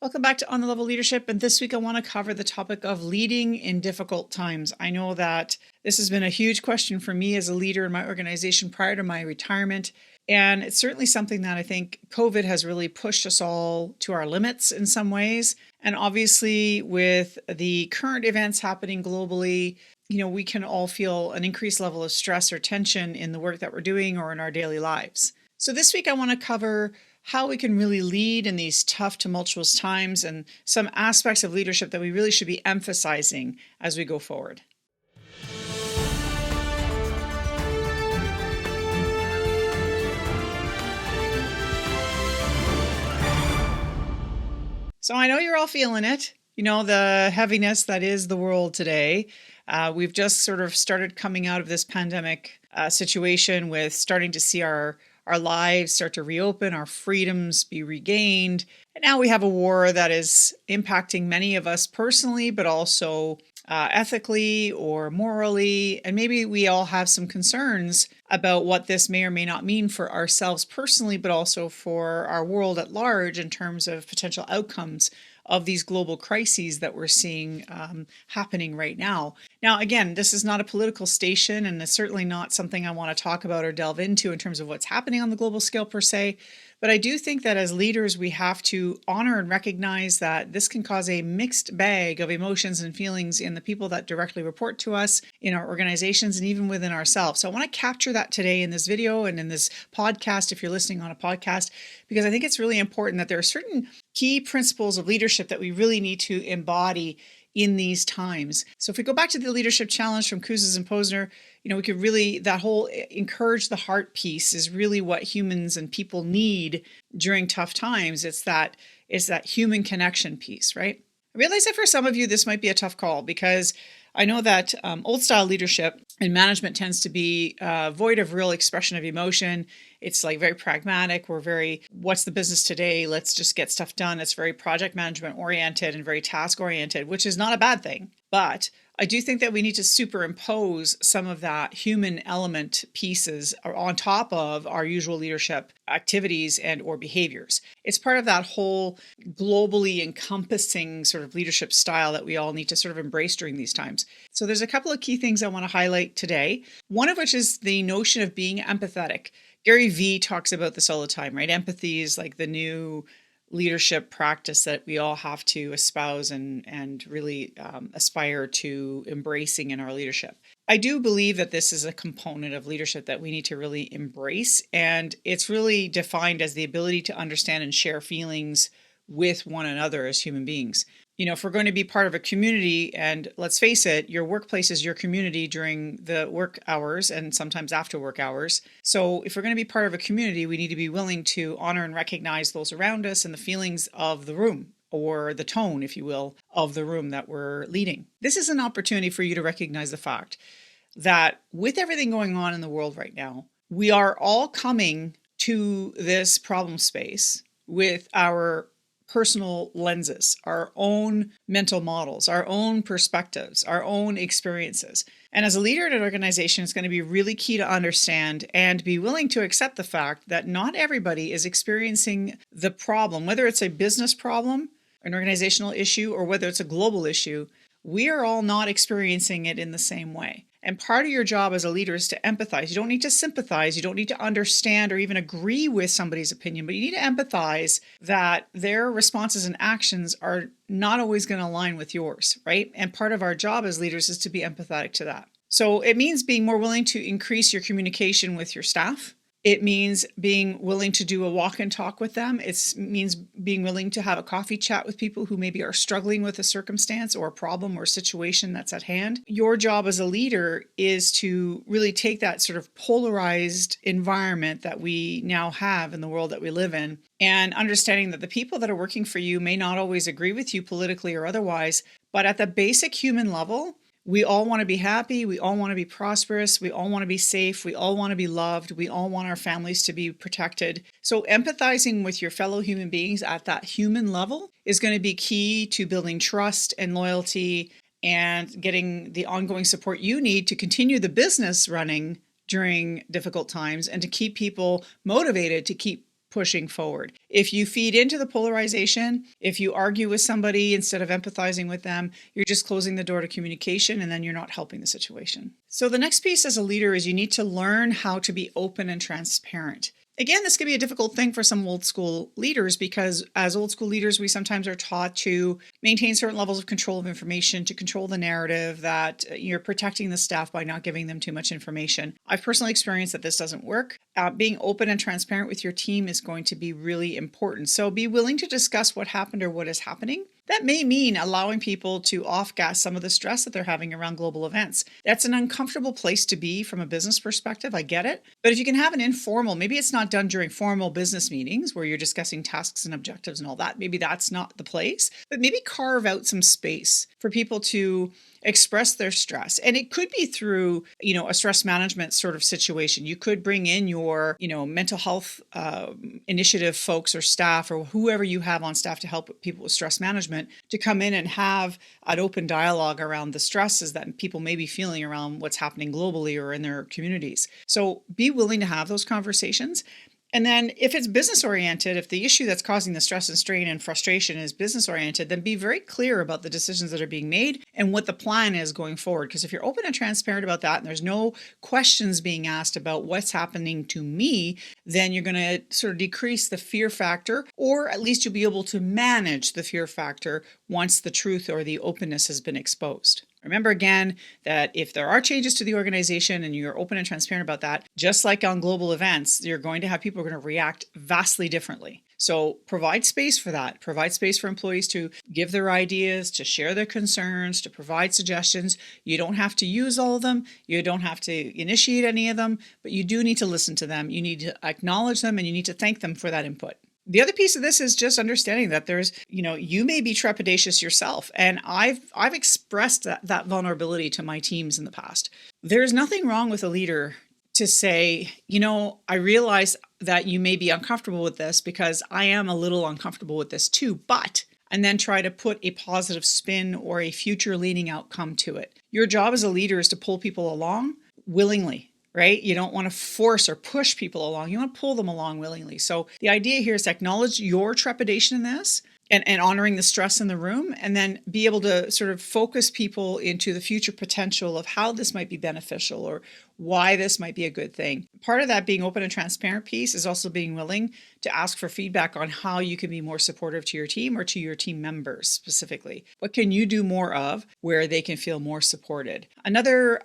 Welcome back to On the Level Leadership. And this week I want to cover the topic of leading in difficult times. I know that this has been a huge question for me as a leader in my organization prior to my retirement. And it's certainly something that I think COVID has really pushed us all to our limits in some ways. And obviously, with the current events happening globally, we can all feel an increased level of stress or tension in the work that we're doing or in our daily lives. So this week I want to cover how we can really lead in these tough, tumultuous times and some aspects of leadership that we really should be emphasizing as we go forward. So I know you're all feeling it, the heaviness that is the world today. We've just sort of started coming out of this pandemic situation with starting to see our lives start to reopen, our freedoms be regained. And now we have a war that is impacting many of us personally, but also ethically or morally. And maybe we all have some concerns about what this may or may not mean for ourselves personally, but also for our world at large in terms of potential outcomes of these global crises that we're seeing happening right now. Now, again, this is not a political station, and it's certainly not something I want to talk about or delve into in terms of what's happening on the global scale per se. But I do think that as leaders, we have to honor and recognize that this can cause a mixed bag of emotions and feelings in the people that directly report to us, in our organizations, and even within ourselves. So I want to capture that today in this video and in this podcast, if you're listening on a podcast, because I think it's really important that there are certain key principles of leadership that we really need to embody in these times. So if we go back to the leadership challenge from Kouzes and Posner, we could really, that whole encourage the heart piece is really what humans and people need during tough times. It's that human connection piece, right? I realize that for some of you, this might be a tough call because I know that old style leadership and management tends to be void of real expression of emotion. It's like very pragmatic. We're very, what's the business today? Let's just get stuff done. It's very project management oriented and very task oriented, which is not a bad thing. But I do think that we need to superimpose some of that human element pieces on top of our usual leadership activities and or behaviors. It's part of that whole globally encompassing sort of leadership style that we all need to sort of embrace during these times. So there's a couple of key things I want to highlight today. One of which is the notion of being empathetic. Gary Vee talks about this all the time, right? Empathy is like the new leadership practice that we all have to espouse and really aspire to embracing in our leadership. I do believe that this is a component of leadership that we need to really embrace, and it's really defined as the ability to understand and share feelings with one another as human beings. If we're going to be part of a community, and let's face it, your workplace is your community during the work hours and sometimes after work hours. So if we're going to be part of a community, we need to be willing to honor and recognize those around us and the feelings of the room, or the tone, if you will, of the room that we're leading. This is an opportunity for you to recognize the fact that with everything going on in the world right now, we are all coming to this problem space with our personal lenses, our own mental models, our own perspectives, our own experiences. And as a leader in an organization, it's going to be really key to understand and be willing to accept the fact that not everybody is experiencing the problem, whether it's a business problem, an organizational issue, or whether it's a global issue. We are all not experiencing it in the same way. And part of your job as a leader is to empathize. You don't need to sympathize. You don't need to understand or even agree with somebody's opinion, but you need to empathize that their responses and actions are not always going to align with yours, right? And part of our job as leaders is to be empathetic to that. So it means being more willing to increase your communication with your staff. It means being willing to do a walk and talk with them. It means being willing to have a coffee chat with people who maybe are struggling with a circumstance or a problem or situation that's at hand. Your job as a leader is to really take that sort of polarized environment that we now have in the world that we live in, and understanding that the people that are working for you may not always agree with you politically or otherwise, but at the basic human level, we all want to be happy. We all want to be prosperous. We all want to be safe. We all want to be loved. We all want our families to be protected. So empathizing with your fellow human beings at that human level is going to be key to building trust and loyalty and getting the ongoing support you need to continue the business running during difficult times and to keep people motivated to keep pushing forward. If you feed into the polarization, if you argue with somebody instead of empathizing with them, you're just closing the door to communication, and then you're not helping the situation. So the next piece as a leader is you need to learn how to be open and transparent. Again, this can be a difficult thing for some old school leaders because as old school leaders, we sometimes are taught to maintain certain levels of control of information, to control the narrative, that you're protecting the staff by not giving them too much information. I've personally experienced that this doesn't work. Being open and transparent with your team is going to be really important. So be willing to discuss what happened or what is happening. That may mean allowing people to off-gas some of the stress that they're having around global events. That's an uncomfortable place to be from a business perspective. I get it. But if you can have an informal, maybe it's not done during formal business meetings where you're discussing tasks and objectives and all that. Maybe that's not the place, but maybe carve out some space for people to express their stress. And it could be through, a stress management sort of situation. You could bring in your, mental health initiative folks or staff or whoever you have on staff to help people with stress management to come in and have an open dialogue around the stresses that people may be feeling around what's happening globally or in their communities. So be willing to have those conversations. And then if it's business oriented, if the issue that's causing the stress and strain and frustration is business oriented, then be very clear about the decisions that are being made and what the plan is going forward. Because if you're open and transparent about that and there's no questions being asked about what's happening to me, then you're going to sort of decrease the fear factor, or at least you'll be able to manage the fear factor once the truth or the openness has been exposed. Remember again that if there are changes to the organization and you're open and transparent about that, just like on global events, you're going to have people who are going to react vastly differently. So provide space for that. Provide space for employees to give their ideas, to share their concerns, to provide suggestions. You don't have to use all of them. You don't have to initiate any of them, but you do need to listen to them. You need to acknowledge them and you need to thank them for that input. The other piece of this is just understanding that there's, you may be trepidatious yourself. And I've expressed that vulnerability to my teams in the past. There's nothing wrong with a leader to say, I realize that you may be uncomfortable with this because I am a little uncomfortable with this too, and then try to put a positive spin or a future leaning outcome to it. Your job as a leader is to pull people along willingly. Right? You don't want to force or push people along. You want to pull them along willingly. So the idea here is to acknowledge your trepidation in this and honoring the stress in the room, and then be able to sort of focus people into the future potential of how this might be beneficial or why this might be a good thing. Part of that being open and transparent piece is also being willing to ask for feedback on how you can be more supportive to your team or to your team members specifically. What can you do more of where they can feel more supported? Another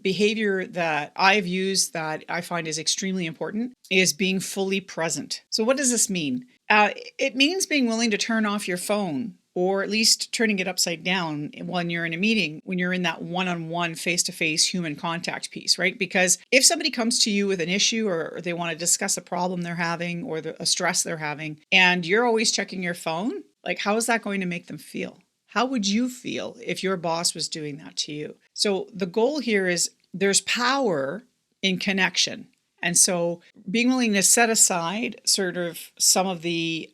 behavior that I've used that I find is extremely important is being fully present. So what does this mean? It means being willing to turn off your phone, or at least turning it upside down when you're in a meeting, when you're in that one-on-one, face-to-face human contact piece, right? Because if somebody comes to you with an issue or they want to discuss a problem they're having or a stress they're having, and you're always checking your phone, like how is that going to make them feel? How would you feel if your boss was doing that to you? So the goal here is there's power in connection. And so being willing to set aside sort of some of the,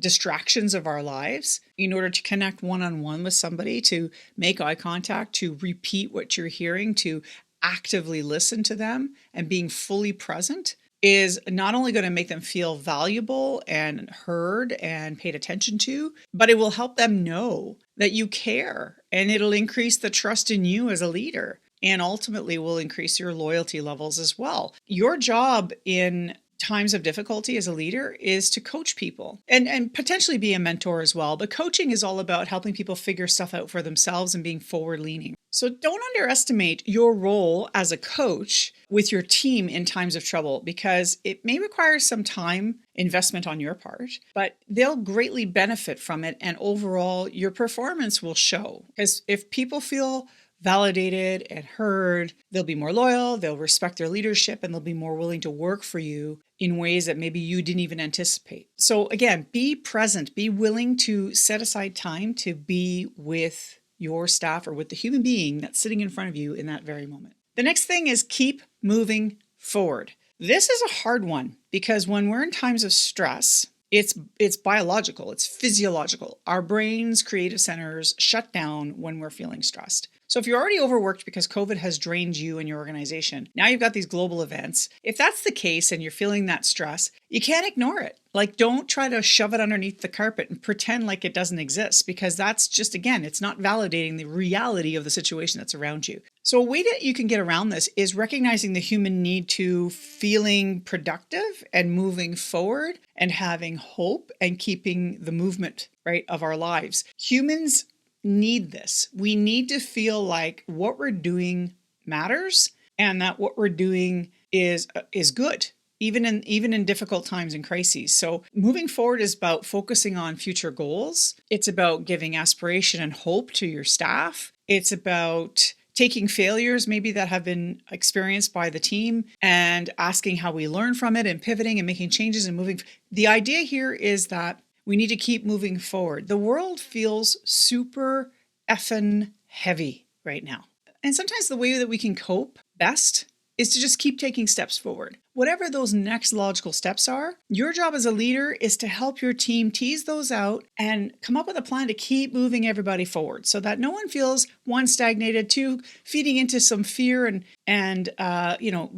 distractions of our lives in order to connect one-on-one with somebody, to make eye contact, to repeat what you're hearing, to actively listen to them and being fully present is not only going to make them feel valuable and heard and paid attention to, but it will help them know that you care, and it'll increase the trust in you as a leader. And ultimately will increase your loyalty levels as well. Your job in times of difficulty as a leader is to coach people and potentially be a mentor as well. But coaching is all about helping people figure stuff out for themselves and being forward leaning. So don't underestimate your role as a coach with your team in times of trouble, because it may require some time investment on your part, but they'll greatly benefit from it. And overall, your performance will show. Because if people feel validated and heard, they'll be more loyal, they'll respect their leadership, and they'll be more willing to work for you in ways that maybe you didn't even anticipate. So again, be present, be willing to set aside time to be with your staff or with the human being that's sitting in front of you in that very moment. The next thing is keep moving forward. This is a hard one because when we're in times of stress, it's biological, it's physiological. Our brain's creative centers shut down when we're feeling stressed. So if you're already overworked because COVID has drained you and your organization, now you've got these global events. If that's the case and you're feeling that stress, you can't ignore it. Like, don't try to shove it underneath the carpet and pretend like it doesn't exist, because that's just, again, it's not validating the reality of the situation that's around you. So a way that you can get around this is recognizing the human need to feeling productive and moving forward and having hope and keeping the movement, right, of our lives. Humans need this. We need to feel like what we're doing matters and that what we're doing is good, even in difficult times and crises. So moving forward is about focusing on future goals. It's about giving aspiration and hope to your staff. It's about taking failures maybe that have been experienced by the team and asking how we learn from it and pivoting and making changes and moving. The idea here is that we need to keep moving forward. The world feels super effing heavy right now. And sometimes the way that we can cope best is to just keep taking steps forward. Whatever those next logical steps are, your job as a leader is to help your team tease those out and come up with a plan to keep moving everybody forward so that no one feels, one, stagnated, two, feeding into some fear and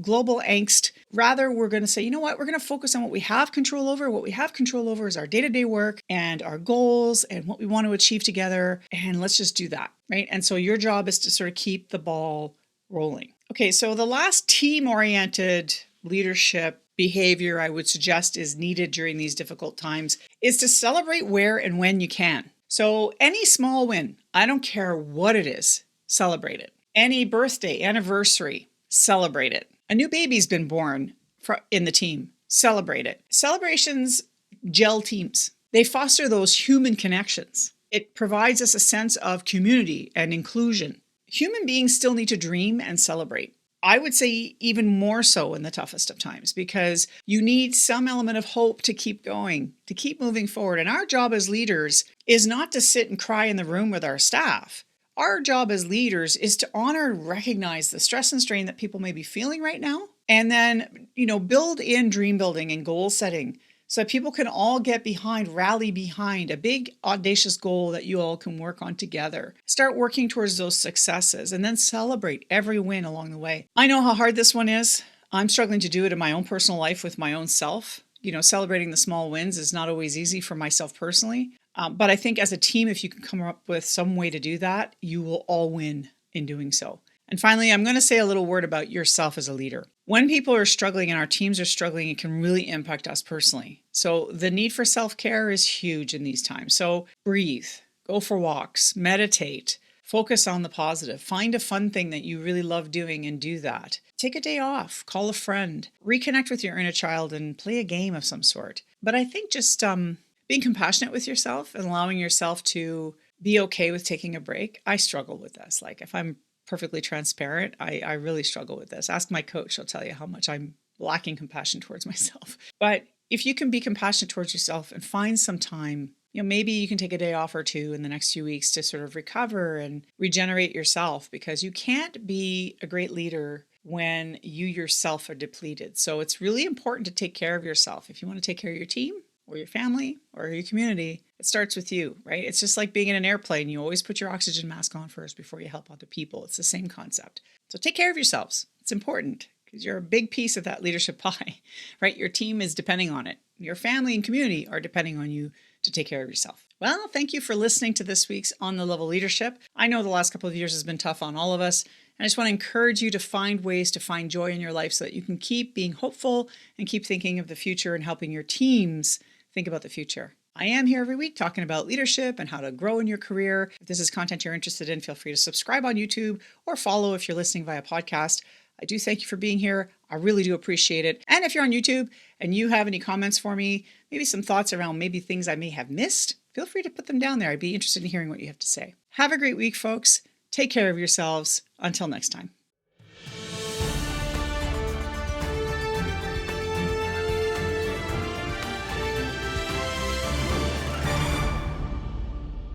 global angst. Rather, we're going to say, you know what, we're going to focus on what we have control over. What we have control over is our day-to-day work and our goals and what we want to achieve together. And let's just do that, right? And so your job is to sort of keep the ball rolling. Okay, so the last team-oriented leadership behavior I would suggest is needed during these difficult times is to celebrate where and when you can. So any small win, I don't care what it is, celebrate it. Any birthday, anniversary, celebrate it. A new baby's been born in the team, celebrate it. Celebrations gel teams. They foster those human connections. It provides us a sense of community and inclusion. Human beings still need to dream and celebrate. I would say even more so in the toughest of times, because you need some element of hope to keep going, to keep moving forward. And our job as leaders is not to sit and cry in the room with our staff. Our job as leaders is to honor and recognize the stress and strain that people may be feeling right now. And then, build in dream building and goal setting so that people can all get behind, rally behind a big audacious goal that you all can work on together. Start working towards those successes and then celebrate every win along the way. I know how hard this one is. I'm struggling to do it in my own personal life with my own self. Celebrating the small wins is not always easy for myself personally. But I think as a team, if you can come up with some way to do that, you will all win in doing so. And finally, I'm going to say a little word about yourself as a leader. When people are struggling and our teams are struggling, it can really impact us personally. So the need for self-care is huge in these times. So breathe, go for walks, meditate, focus on the positive. Find a fun thing that you really love doing and do that. Take a day off, call a friend, reconnect with your inner child and play a game of some sort. But I think just being compassionate with yourself and allowing yourself to be okay with taking a break. I struggle with this. Like, if I'm perfectly transparent, I really struggle with this. Ask my coach, she'll tell you how much I'm lacking compassion towards myself. But if you can be compassionate towards yourself and find some time, maybe you can take a day off or two in the next few weeks to sort of recover and regenerate yourself, because you can't be a great leader when you yourself are depleted. So it's really important to take care of yourself. If you want to take care of your team or your family or your community, it starts with you, right? It's just like being in an airplane. You always put your oxygen mask on first before you help other people. It's the same concept. So take care of yourselves. It's important because you're a big piece of that leadership pie, right? Your team is depending on it. Your family and community are depending on you to take care of yourself. Well, thank you for listening to this week's On the Level Leadership. I know the last couple of years has been tough on all of us. And I just want to encourage you to find ways to find joy in your life so that you can keep being hopeful and keep thinking of the future and helping your teams think about the future. I am here every week talking about leadership and how to grow in your career. If this is content you're interested in, feel free to subscribe on YouTube or follow if you're listening via podcast. I do thank you for being here. I really do appreciate it. And if you're on YouTube and you have any comments for me, maybe some thoughts around maybe things I may have missed, feel free to put them down there. I'd be interested in hearing what you have to say. Have a great week, folks. Take care of yourselves. Until next time.